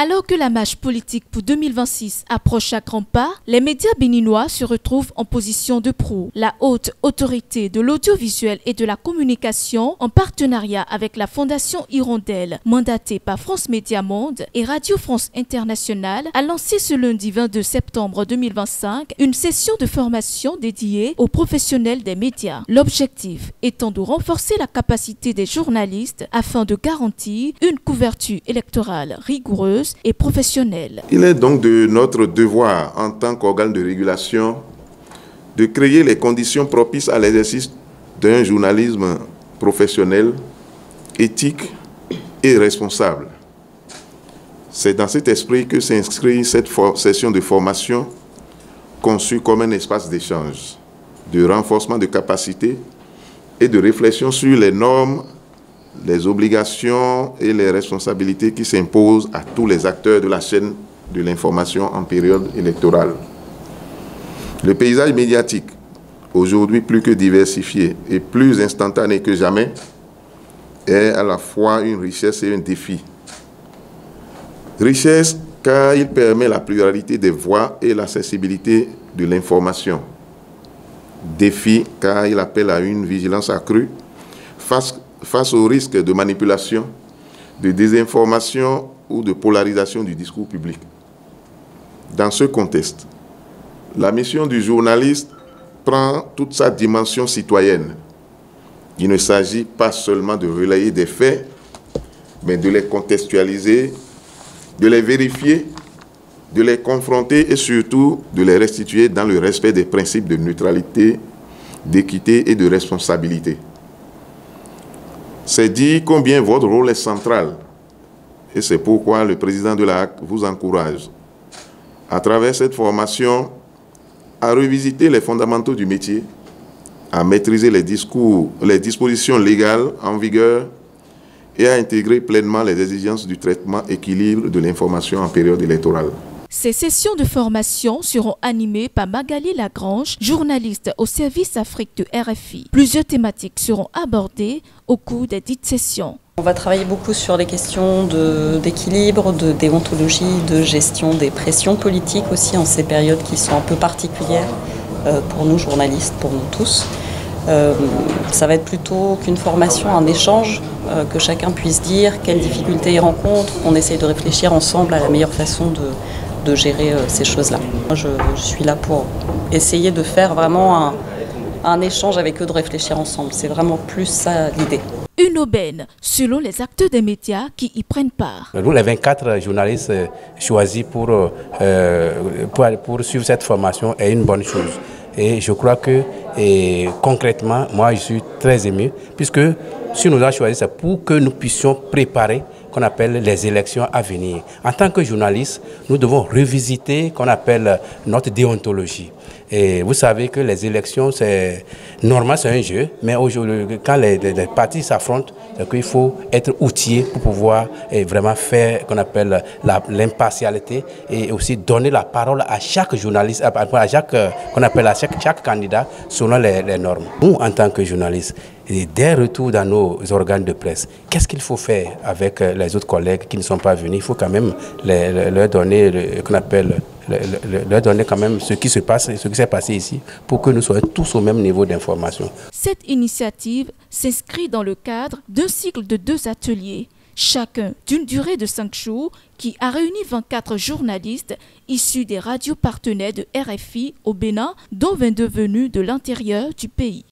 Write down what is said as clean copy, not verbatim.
Alors que la marche politique pour 2026 approche à grands pas, les médias béninois se retrouvent en position de proue. La haute autorité de l'audiovisuel et de la communication, en partenariat avec la Fondation Hirondelle, mandatée par France Média Monde et Radio France Internationale, a lancé ce lundi 22 septembre 2025 une session de formation dédiée aux professionnels des médias. L'objectif étant de renforcer la capacité des journalistes afin de garantir une couverture électorale rigoureuse et professionnelle. Il est donc de notre devoir en tant qu'organe de régulation de créer les conditions propices à l'exercice d'un journalisme professionnel, éthique et responsable. C'est dans cet esprit que s'inscrit cette session de formation conçue comme un espace d'échange, de renforcement de capacités et de réflexion sur les normes, les obligations et les responsabilités qui s'imposent à tous les acteurs de la chaîne de l'information en période électorale. Le paysage médiatique, aujourd'hui plus que diversifié et plus instantané que jamais, est à la fois une richesse et un défi. Richesse car il permet la pluralité des voix et l'accessibilité de l'information. Défi car il appelle à une vigilance accrue face au risque de manipulation, de désinformation ou de polarisation du discours public. Dans ce contexte, la mission du journaliste prend toute sa dimension citoyenne. Il ne s'agit pas seulement de relayer des faits, mais de les contextualiser, de les vérifier, de les confronter et surtout de les restituer dans le respect des principes de neutralité, d'équité et de responsabilité. C'est dire combien votre rôle est central et c'est pourquoi le président de la HAC vous encourage, à travers cette formation, à revisiter les fondamentaux du métier, à maîtriser les dispositions légales en vigueur et à intégrer pleinement les exigences du traitement équilibre de l'information en période électorale. Ces sessions de formation seront animées par Magali Lagrange, journaliste au service Afrique de RFI. Plusieurs thématiques seront abordées au cours des dites sessions. On va travailler beaucoup sur les questions d'équilibre, de déontologie, de gestion des pressions politiques aussi en ces périodes qui sont un peu particulières pour nous journalistes, pour nous tous. Ça va être plutôt qu'une formation, un échange, que chacun puisse dire quelles difficultés il rencontre. On essaye de réfléchir ensemble à la meilleure façon de gérer ces choses-là. Moi, je suis là pour essayer de faire vraiment un échange avec eux, de réfléchir ensemble. C'est vraiment plus ça l'idée. Une aubaine, selon les acteurs des médias qui y prennent part. Nous, les 24 journalistes choisis pour suivre cette formation est une bonne chose. Et je crois que concrètement, moi je suis très ému, puisque si nous avons choisi, c'est pour que nous puissions préparer qu'on appelle les élections à venir. En tant que journaliste, nous devons revisiter qu'on appelle notre déontologie. Et vous savez que les élections, c'est normal, c'est un jeu, mais aujourd'hui, quand les partis s'affrontent, c'est qu'il faut être outillé pour pouvoir vraiment faire qu'on appelle l'impartialité et aussi donner la parole à chaque journaliste, à chaque candidat selon les normes. Nous, en tant que journalistes, et dès retour dans nos organes de presse, qu'est-ce qu'il faut faire avec les autres collègues qui ne sont pas venus? Il faut quand même leur donner leur donner quand même ce qui se passe, ce qui s'est passé ici, pour que nous soyons tous au même niveau d'information. Cette initiative s'inscrit dans le cadre d'un cycle de 2 ateliers, chacun d'une durée de 5 jours, qui a réuni 24 journalistes issus des radios partenaires de RFI au Bénin, dont 22 venus de l'intérieur du pays.